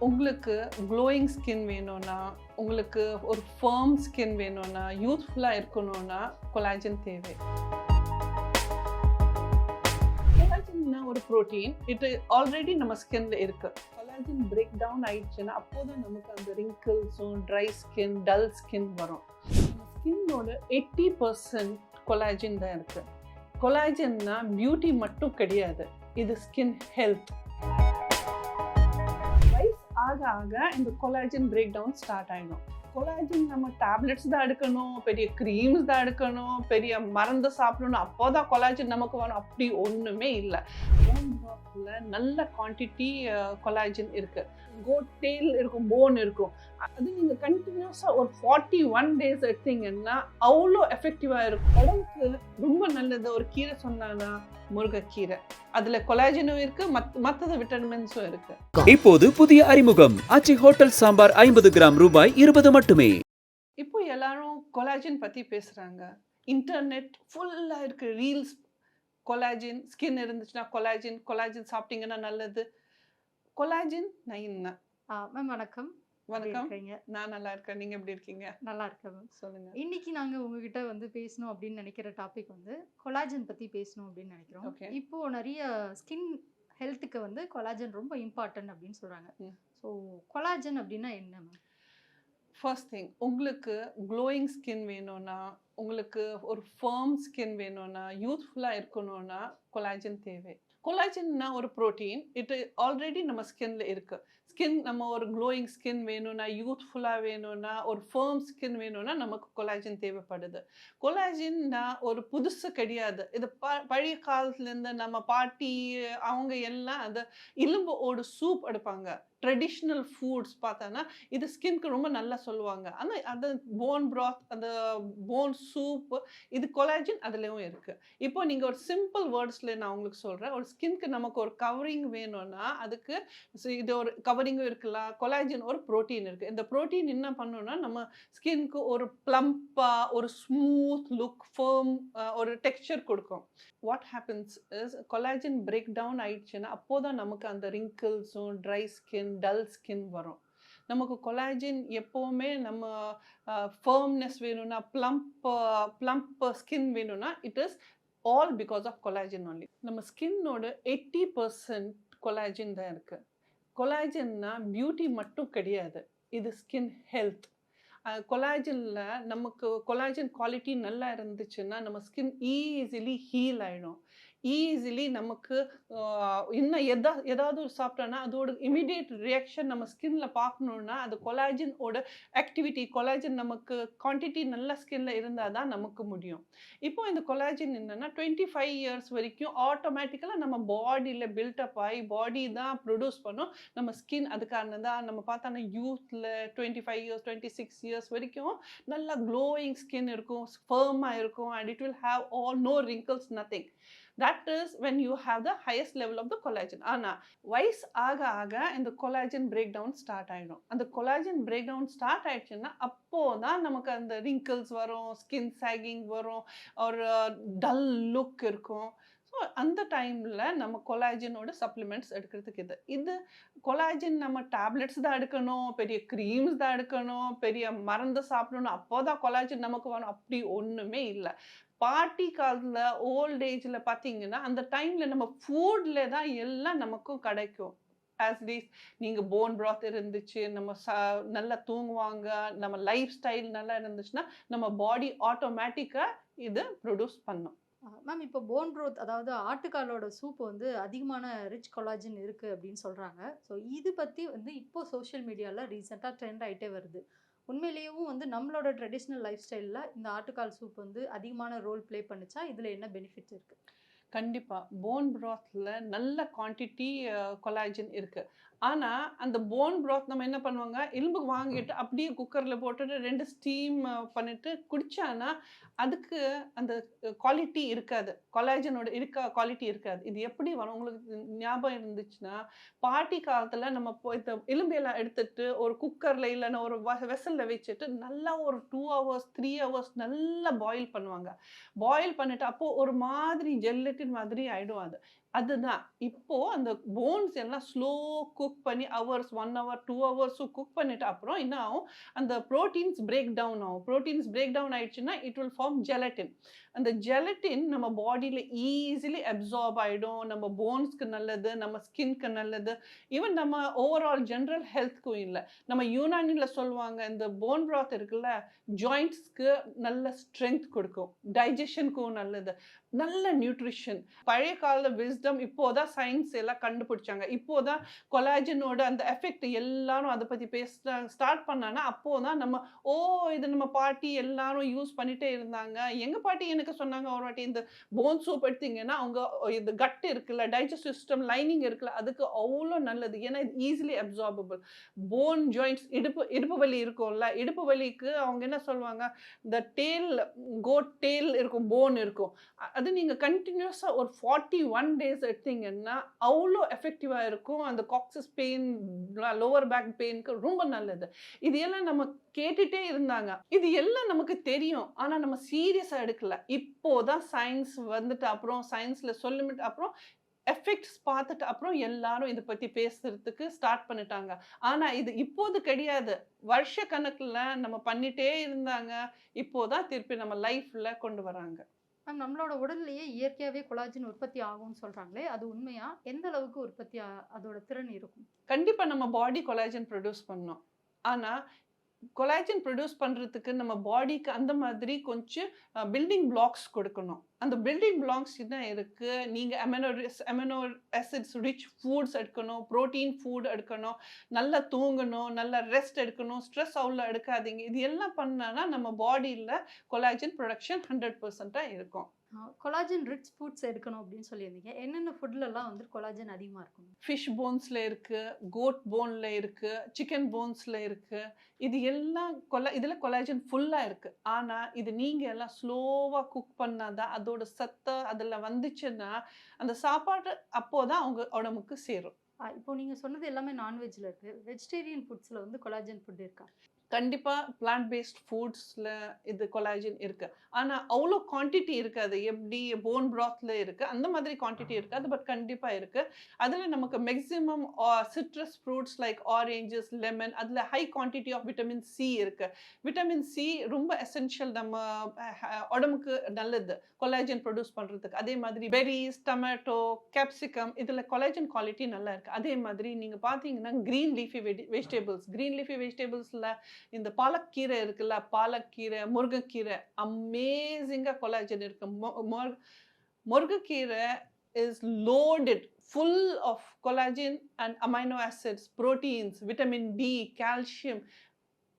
உங்களுக்கு glowing skin வேணும்னா, உங்களுக்கு ஒரு ஃபர்ம் ஸ்கின் வேணும்னா, யூத்ஃபுல்லா இருக்கணும்னா கொலாஜன் தேவை. கொலாஜன்னா ஒரு புரோட்டீன். இது ஆல்ரெடி நம்ம ஸ்கின்ல இருக்கு. கொலாஜன் பிரேக் டவுன் ஆயிடுச்சுன்னா அப்போதான் நமக்கு அந்த ரிங்கிள்ஸும், ட்ரை ஸ்கின், டல் ஸ்கின் வரும். நம்ம ஸ்கின்னோட 80% கொலாஜன் தான் இருக்கு. கொலாஜன்னா பியூட்டி மட்டும் கிடையாது. இது ஸ்கின் ஹெல்த். ஆக ஆக இந்த கொலாஜன் பிரேக் டவுன் ஸ்டார்ட் ஆகிடும். கொலாஜன் நம்ம டேப்லெட்ஸ் தான் எடுக்கணும், பெரிய க்ரீம்ஸ் தான் எடுக்கணும், பெரிய மருந்து சாப்பிடணும், அப்போதான் கொலாஜன் நமக்கு வரும். அப்படி ஒன்றுமே இல்லை. நல்ல குவான்டிட்டி கொலாஜன் இருக்கு. கோட் டெயில் இருக்கும், போன் இருக்கும். அது நீங்கள் கண்டினியூஸாக ஒரு 41 days எடுத்தீங்கன்னா அவ்வளோ எஃபெக்டிவாக இருக்கும். உடம்புக்கு ரொம்ப நல்லது. ஒரு கீரை சொன்னாங்கன்னா முருங்கைக்கீரை, அதுல கொலாஜனும் இருக்கு, மற்ற விட்டமின்ஸும் இருக்கு. இப்போது புதிய அறிமுகம் ஆச்சி ஹோட்டல் சாம்பார் 50 கிராம் ரூபாய் 20 மட்டுமே. இப்போ எல்லாரும் கொலாஜன் பத்தி பேசுறாங்க. இன்டர்நெட் ஃபுல்லா இருக்கு, ரீல்ஸ். கொலாஜன் ஸ்கின் இருந்துச்சுன்னா கொலாஜன் சாப்பிட்டீங்கன்னா நல்லது. கொலாஜன் நைன்னா. மேம் வணக்கம். வணக்கம். நான் நல்லா இருக்கேன். நீங்க எப்படி இருக்கீங்க? நல்லா இருக்கேன் மேம். சொல்லுங்க. இன்னைக்கு நாங்க உங்ககிட்ட வந்து பேசணும் அப்படின்னு நினைக்கிற டாபிக் வந்து கொலாஜன் பத்தி பேசணும் அப்படின்னு நினைக்கிறோம். இப்போ நிறைய ஸ்கின் ஹெல்த்துக்கு வந்து கொலாஜன் ரொம்ப இம்பார்ட்டன்ட் அப்படின்னு சொல்றாங்க. ஸோ கொலாஜன் அப்படின்னா என்ன மேம்? ஃபர்ஸ்ட் திங், உங்களுக்கு க்ளோயிங் ஸ்கின் வேணும்னா, உங்களுக்கு ஒரு ஃபர்ம் ஸ்கின் வேணும்னா, யூத்ஃபுல்லாக இருக்கணும்னா கொலாஜன் தேவை. கொலாஜன்னா ஒரு புரோட்டீன். இது ஆல்ரெடி நம்ம ஸ்கின்ல இருக்கு. ஸ்கின் நம்ம ஒரு க்ளோயிங் ஸ்கின் வேணும்னா, யூத்ஃபுல்லாக வேணும்னா, ஒரு ஃபர்ம் ஸ்கின் வேணும்னா நமக்கு கொலாஜன் தேவைப்படுது. கொலாஜன்னா ஒரு புதுசு கிடையாது. இது பழைய காலத்துலேருந்து நம்ம பாட்டி அவங்க எல்லாம் அந்த எலும்பு ஓடு சூப் எடுப்பாங்க. ட்ரெடிஷ்னல் ஃபுட்ஸ் பார்த்தானா இது ஸ்கின்க்கு ரொம்ப நல்லா சொல்லுவாங்க. ஆனால் அது போன் ப்ராத், அந்த போன் சூப், இது கொலாஜன் அதுலேயும் இருக்குது. இப்போ நீங்கள் ஒரு சிம்பிள் வேர்ட்ஸில் நான் உங்களுக்கு சொல்கிறேன். ஒரு ஸ்கின்க்கு நமக்கு ஒரு கவரிங் வேணும்னா அதுக்கு இது ஒரு கவரிங்கும் இருக்கலாம். கொலாஜன் ஒரு ப்ரோட்டீன் இருக்குது. இந்த ப்ரோட்டீன் என்ன பண்ணணும்னா நம்ம ஸ்கின்க்கு ஒரு ப்ளம்பாக, ஒரு ஸ்மூத் லுக், ஃபர்ம், ஒரு டெக்ஸ்சர் கொடுக்கும். What happens is collagen break down ஆயிடுச்சுன்னா அப்போதான் நமக்கு அந்த ரிங்கிள்ஸும், ட்ரை ஸ்கின், டல் ஸ்கின் வரும். நமக்கு கொலாஜன் எப்போவுமே நம்ம ஃபர்ம்னஸ் வேணும்னா, ப்ளம்ப் ஸ்கின் வேணும்னா it is all because of collagen only. நம்ம ஸ்கின்னோட 80% கொலாஜன் தான் இருக்கு. கொலாஜன்னா பியூட்டி மட்டும் கிடையாது. இது ஸ்கின் ஹெல்த். கொலாஜனில் நமக்கு கொலாஜன் குவாலிட்டி நல்லா இருந்துச்சுன்னா நம்ம ஸ்கின் ஈஸிலி ஹீல் ஆகிடும். ஈஸிலி நமக்கு இன்னும் ஏதாவது ஒரு சாப்பிட்டோன்னா அதோட இமிடியேட் ரியாக்ஷன் நம்ம ஸ்கின்ல பார்க்கணுன்னா அது கொலாஜனோட ஆக்டிவிட்டி, கொலாஜன் நமக்கு குவான்டிட்டி நல்ல ஸ்கின்ல இருந்தால் தான் நமக்கு முடியும். இப்போ இந்த கொலாஜன் என்னென்னா 25 years வரைக்கும் ஆட்டோமேட்டிக்கலாக நம்ம பாடியில் பில்டப் ஆகி பாடி தான் ப்ரொடியூஸ் பண்ணும். நம்ம ஸ்கின் அதுக்கான தான் நம்ம பார்த்தோன்னா யூத்தில் 25 years 26 years வரைக்கும் நல்லா க்ளோயிங் ஸ்கின் இருக்கும், ஃபர்மாக இருக்கும், and it will have all know wrinkles, nothing. That is when you have the highest level of the collagen. ஆனால் வயசு ஆக ஆக இந்த கொலாஜன் பிரேக் டவுன் ஸ்டார்ட் ஆகிடும். அந்த கொலாஜன் பிரேக் டவுன் ஸ்டார்ட் ஆயிடுச்சுன்னா அப்போதான் நமக்கு அந்த ரிங்கிள்ஸ் வரும், ஸ்கின் சாகிங் வரும், ஒரு டல் லுக் இருக்கும். ஸோ அந்த டைமில் நம்ம கொலாஜனோட சப்ளிமெண்ட்ஸ் எடுக்கிறதுக்கு இது கொலாஜன் நம்ம டேப்லெட்ஸ் தான் எடுக்கணும், பெரிய க்ரீம்ஸ் தான் எடுக்கணும், பெரிய மருந்து சாப்பிடணும், அப்போதான் கொலாஜன் நமக்கு வரும். அப்படி ஒன்றுமே இல்லை. பாட்டி காலத்தில் ஓல்ட் ஏஜில் பார்த்தீங்கன்னா அந்த டைமில் நம்ம ஃபுட்டில் தான் எல்லாம் நமக்கும் கிடைக்கும். ஆஸ்லீஸ் நீங்கள் போன் ப்ராத் இருந்துச்சு, நம்ம நல்லா தூங்குவாங்க, நம்ம லைஃப் ஸ்டைல் நல்லா இருந்துச்சுன்னா நம்ம பாடி ஆட்டோமேட்டிக்காக இது ப்ரொடியூஸ் பண்ணும். மேம் இப்போ போன் ப்ரோத், அதாவது ஆட்டுக்காலோட சூப் வந்து அதிகமான ரிச் கொலாஜன் இருக்குது அப்படின்னு சொல்கிறாங்க. ஸோ இது பற்றி வந்து இப்போ சோஷியல் மீடியாவில் ரீசெண்டாக ட்ரெண்ட் ஆகிட்டே வருது. உண்மையிலேயும் வந்து நம்மளோட ட்ரெடிஷ்னல் லைஃப் ஸ்டைலில் இந்த ஆட்டுக்கால் சூப் வந்து அதிகமான ரோல் ப்ளே பண்ணுச்சா? இதில் என்ன பெனிஃபிட்ஸ் இருக்குது? கண்டிப்பாக போன் ப்ராத்தில் நல்ல குவான்டிட்டி கொலாஜன் இருக்குது. ஆனால் அந்த போன் ப்ராத் நம்ம என்ன பண்ணுவாங்க, எலும்பு வாங்கிட்டு அப்படியே குக்கரில் போட்டுட்டு 2 ஸ்டீம் பண்ணிட்டு குடித்தானா அதுக்கு அந்த குவாலிட்டி இருக்காது, கொலாஜனோட குவாலிட்டி இருக்காது. இது எப்படி வரும் உங்களுக்கு ஞாபகம் இருந்துச்சுன்னா, பாட்டி காலத்தில் நம்ம இந்த எலும்பையெல்லாம் எடுத்துட்டு ஒரு குக்கரில் இல்லைன்னா ஒரு வெசலில் வச்சுட்டு நல்லா ஒரு 2 hours 3 hours நல்லா பாயில் பண்ணுவாங்க. பாயில் பண்ணிட்டு அப்போது ஒரு மாதிரி ஜெல்லட்டின் மாதிரி ஆகிடும். அது அதுதான். இப்போ அந்த போன்ஸ் எல்லாம் ஸ்லோ குக் பண்ணி ஹவர்ஸ் 1 ஹவர் 2 ஹவர்ஸும் குக் பண்ணிட்டு அப்புறம் என்ன ஆகும், அந்த புரோட்டீன்ஸ் பிரேக் டவுன் ஆகும். புரோட்டீன்ஸ் பிரேக் டவுன் ஆயிடுச்சுன்னா இட் வில் ஃபார்ம் ஜெலட்டின். அந்த ஜெலட்டின் நம்ம பாடியில ஈஸிலி அப்சார்ப் ஆயிடும். நம்ம போன்ஸ்க்கு நல்லது, நம்ம ஸ்கின்க்கு நல்லது, ஈவன் நம்ம ஓவரால் ஜெனரல் ஹெல்த்க்கும் இல்ல. நம்ம யுனானில சொல்லுவாங்க, இந்த போன் பிராத் இருக்குல்ல, ஜாயிண்ட்ஸ்க்கு நல்ல ஸ்ட்ரென்த் கொடுக்கும், டைஜஷனுக்கும் நல்லது, நல்ல நியூட்ரிஷன். பழைய கால விஸ்டம் இப்போதான் சயின்ஸ் எல்லாம் கண்டுபிடிச்சாங்க. இப்போதான் கொலாஜனோட அந்த எஃபெக்ட் எல்லாரும் அதை பத்தி பேச ஸ்டார்ட் பண்ணானா அப்போதான் நம்ம இது நம்ம பாட்டி எல்லாரும் யூஸ் பண்ணிட்டே இருந்தாங்க. எங்க பாட்டி எனக்கு சொன்னாங்க ஒரு வாட்டி, இந்த போன் சூப் எடுத்தீங்கன்னா அவங்க இந்த கட் இருக்குல்ல, டைஜஸ்டிவ் சிஸ்டம் லைனிங் இருக்குல்ல, அதுக்கு அவ்வளோ நல்லது. ஏன்னா இது ஈஸிலி அப்சார்பபிள். போன் ஜாயிண்ட்ஸ், இடுப்பு வலி இருக்கும்ல, இடுப்பு வலிக்கு அவங்க என்ன சொல்லுவாங்க, இந்த டேல், கோட் டேல் இருக்கும், போன் இருக்கும், அது நீங்கள் கண்டினியூஸாக ஒரு 41 டேஸ் எடுத்தீங்கன்னா அவ்வளோ எஃபெக்டிவாக இருக்கும். அந்த காக்சிஸ் பெயின், லோவர் பேக் பெயினுக்கு ரொம்ப நல்லது. இது எல்லாம் நம்ம கேட்டுட்டே இருந்தாங்க. இது எல்லாம் நமக்கு தெரியும், ஆனால் நம்ம சீரியஸாக எடுக்கல. இப்போதான் சயின்ஸ் வந்துட்டு அப்புறம் சயின்ஸில் சொல்லிட்டு அப்புறம் எஃபெக்ட்ஸ் பார்த்துட்டு அப்புறம் எல்லாரும் இதை பற்றி பேசுறதுக்கு ஸ்டார்ட் பண்ணிட்டாங்க. ஆனால் இது இப்போது கிடையாது, வருஷ கணக்கில் நம்ம பண்ணிட்டே இருந்தாங்க. இப்போதான் திருப்பி நம்ம லைஃப்பில் கொண்டு வராங்க. மேம், நம்மளோட உடல்லையே இயற்கையாகவே கொலாஜன் உற்பத்தி ஆகும்னு சொல்கிறாங்களே, அது உண்மையா? எந்த அளவுக்கு உற்பத்தி அதோட திறன் இருக்கும்? கண்டிப்பாக நம்ம பாடி கொலாஜன் ப்ரொடியூஸ் பண்ணோம். ஆனால் கொலாஜன் ப்ரொடியூஸ் பண்ணுறதுக்கு நம்ம பாடிக்கு அந்த மாதிரி கொஞ்சம் பில்டிங் பிளாக்ஸ் கொடுக்கணும். அந்த பில்டிங் பிளாக்ஸ் என்ன இருக்குது, நீங்கள் அமினோ ஆசிட்ஸ் ரிச் ஃபுட்ஸ் எடுக்கணும், ப்ரோட்டீன் ஃபுட் எடுக்கணும், நல்லா தூங்கணும், நல்லா ரெஸ்ட் எடுக்கணும், ஸ்ட்ரெஸ் அவ்வளோ எடுக்காதீங்க. இது எல்லாம் பண்ணான்னா நம்ம பாடியில் கொலாஜன் ப்ரொடக்ஷன் 100% இருக்கும். கொலாஜன் ரிச் ஃபுட்ஸ் எடுக்கணும் அப்படின்னு சொல்லியிருந்தீங்க. என்னென்ன ஃபுட்லலாம் வந்து கொலாஜன் அதிகமாக இருக்கும்? ஃபிஷ் போன்ஸில் இருக்குது, கோட் போனில் இருக்குது, சிக்கன் போன்ஸில் இருக்குது. இது எல்லாம் இதில் கொலாஜன் ஃபுல்லாக இருக்குது. ஆனால் இது நீங்கள் எல்லாம் ஸ்லோவாக குக் பண்ணாதான் அதோட சத்தை அதில் வந்துச்சுன்னா அந்த சாப்பாடு அப்போதான் அவங்க உடம்புக்கு சேரும். இப்போ நீங்கள் சொன்னது எல்லாமே நான்வெஜ்ஜில் இருக்குது. வெஜிடேரியன் ஃபுட்ஸில் வந்து கொலாஜன் ஃபுட் இருக்கா? கண்டிப்பாக பிளான்ட் பேஸ்ட் ஃபுட்ஸில் இது கொலாஜன் இருக்குது. ஆனால் அவ்வளோ குவான்டிட்டி இருக்காது. எப்படி போன் ப்ராத்தில் இருக்குது அந்த மாதிரி குவான்டிட்டி இருக்காது, பட் கண்டிப்பாக இருக்குது. அதில் நமக்கு maximum citrus fruits like oranges, lemon, அதில் high quantity of vitamin C இருக்குது. விட்டமின் சி ரொம்ப எசென்ஷியல், நம்ம உடம்புக்கு நல்லது கொலாஜன் ப்ரொடியூஸ் பண்ணுறதுக்கு. அதே மாதிரி பெரிஸ், டொமேட்டோ, கேப்சிகம், இதில் கொலாஜன் குவாலிட்டி நல்லா இருக்குது. அதே மாதிரி நீங்கள் பார்த்தீங்கன்னா க்ரீன் லீஃபி வெஜிடபிள்ஸில் இந்த பாலக்கீரை இருக்குல்ல, பாலக்கீரை, முருங்கைக்கீரை, அமேசிங்காக கொலாஜன் இருக்கு. முருங்கைக்கீரை is loaded full of collagen and amino acids, proteins, vitamin D, calcium.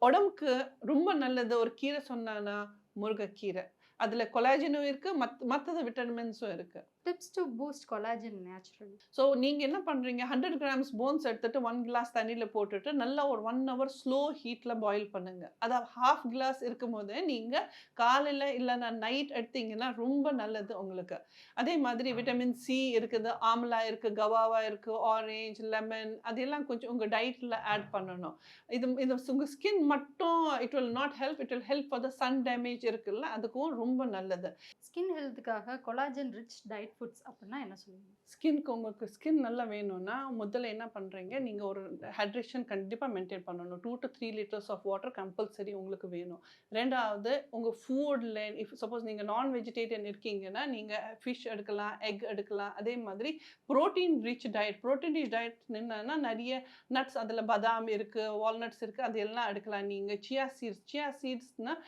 உடம்புக்கு ரொம்ப நல்லது. ஒரு கீரை சொன்னானா முருங்கைக்கீரை, அதில் கொலாஜனும் இருக்குது, மற்றது விட்டமின்ஸும் இருக்குது. Tips to boost collagen natural. So நீங்கள் என்ன பண்ணுறீங்க, 100 grams போன்ஸ் எடுத்துகிட்டு 1 glass தண்ணியில் போட்டுட்டு நல்லா ஒரு 1 hour ஸ்லோ ஹீட்டில் பாயில் பண்ணுங்கள். அதை ½ glass இருக்கும் போதே நீங்கள் காலையில் இல்லைன்னா நைட் எடுத்தீங்கன்னா ரொம்ப நல்லது உங்களுக்கு. அதே மாதிரி விட்டமின் சி இருக்குது, ஆம்லா இருக்குது, கவாவா இருக்குது, ஆரேஞ்ச், லெமன், அதெல்லாம் கொஞ்சம் உங்கள் டயட்டில் ஆட் பண்ணணும். இது உங்கள் ஸ்கின் மட்டும் it will not help, it will help for the sun damage இருக்குல்ல, அதுக்கும் ரொம்ப நல்லது. ஸ்கின் ஹெல்த்துக்காக கொலாஜன் ரிச் டயட் ஃபுட்ஸ் அப்படின்னா என்ன சொல்லுவீங்க? ஸ்கின்க்கு உங்களுக்கு ஸ்கின் நல்லா வேணும்னா முதல்ல என்ன பண்ணுறீங்க, நீங்கள் ஒரு ஹைட்ரேஷன் கண்டிப்பாக மெயின்டைன் பண்ணணும். 2 to 3 liters of water compulsory உங்களுக்கு வேணும். ரெண்டாவது உங்கள் ஃபுட்டில், இஃப் சப்போஸ் நீங்கள் நான் வெஜிடேரியன் இருக்கீங்கன்னா நீங்கள் ஃபிஷ் எடுக்கலாம், எக் எடுக்கலாம். அதே மாதிரி ப்ரோட்டீன் ரிச் டயட் என்னன்னா நிறைய நட்ஸ், அதில் பதாம் இருக்குது, வால்நட்ஸ் இருக்குது, அது எல்லாம் எடுக்கலாம். நீங்கள் சியா சீட்ஸ்னால்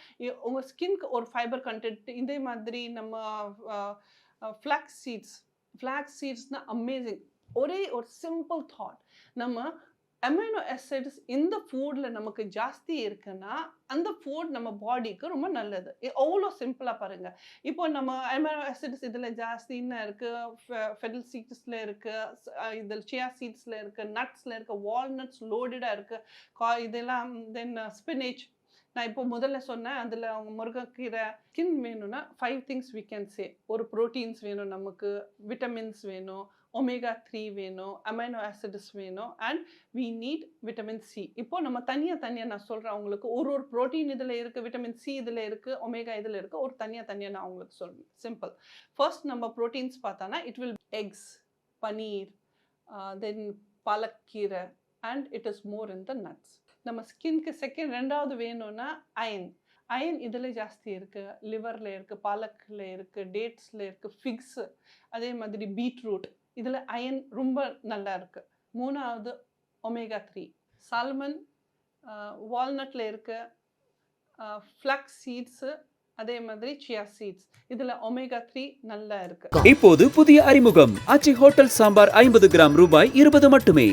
உங்கள் ஸ்கின்க்கு ஒரு ஃபைபர் கண்டென்ட். இதே மாதிரி நம்ம ஃப்ளாக்ஸ் சீட்ஸ்னால் அமேசிங். ஒரு சிம்பிள் தாட், நம்ம அமினோ ஆசிட்ஸ் இந்த ஃபுட்டில் நமக்கு ஜாஸ்தி இருக்குன்னா அந்த ஃபுட் நம்ம பாடிக்கு ரொம்ப நல்லது. அவ்வளோ சிம்பிளாக பாருங்கள். இப்போ நம்ம அமினோ ஆசிட்ஸ் இதில் ஜாஸ்தின்னு இருக்குது, ஃபெடல் சீட்ஸில் இருக்குது, இதில் சியா சீட்ஸில் இருக்குது, நட்ஸில் இருக்குது, வால்நட்ஸ் லோடடாக இருக்குது, இதெல்லாம் தென் ஸ்பினேச். நான் இப்போ முதல்ல சொன்னேன், அதில் அவங்க முருங்கைக்கீரை. ஸ்கின் வேணும்னா 5 things we can say. ஒரு ப்ரோட்டீன்ஸ் வேணும், நமக்கு விட்டமின்ஸ் வேணும், omega-3 வேணும், அமைனோ ஆசிட்ஸ் வேணும், and we need vitamin C. இப்போ நம்ம தனியாக நான் சொல்கிறேன் உங்களுக்கு. ஒரு ப்ரோட்டீன் இதில் இருக்குது, விட்டமின் சி இதில் இருக்குது, ஒமேகா இதில் இருக்குது, ஒரு தனியாக நான் உங்களுக்கு சொல்கிறேன். சிம்பிள். ஃபர்ஸ்ட் நம்ம ப்ரோட்டீன்ஸ் பார்த்தானா it will X, paneer, then palakkeera, and it is more in the nuts. நம்ம ஸ்கின்க்கு ரெண்டாவது வேணும்னா அயன் இதில் ஜாஸ்தி இருக்குது, லிவரில் இருக்குது, பாலக்கில் இருக்குது, டேட்ஸில் இருக்குது, ஃபிக்ஸு, அதே மாதிரி பீட்ரூட், இதில் அயன் ரொம்ப நல்லா இருக்குது. மூணாவது ஒமேகா 3, சால்மன், வால்நட்டில் இருக்க ஃப்ளக்ஸ் சீட்ஸு, அதே மாதிரி சியா சீட்ஸ், இதில் ஒமேகா 3 நல்லா இருக்குது. இப்போது புதிய அறிமுகம் ஆச்சி ஹோட்டல் சாம்பார் 50 கிராம் ரூபாய் 20 மட்டுமே.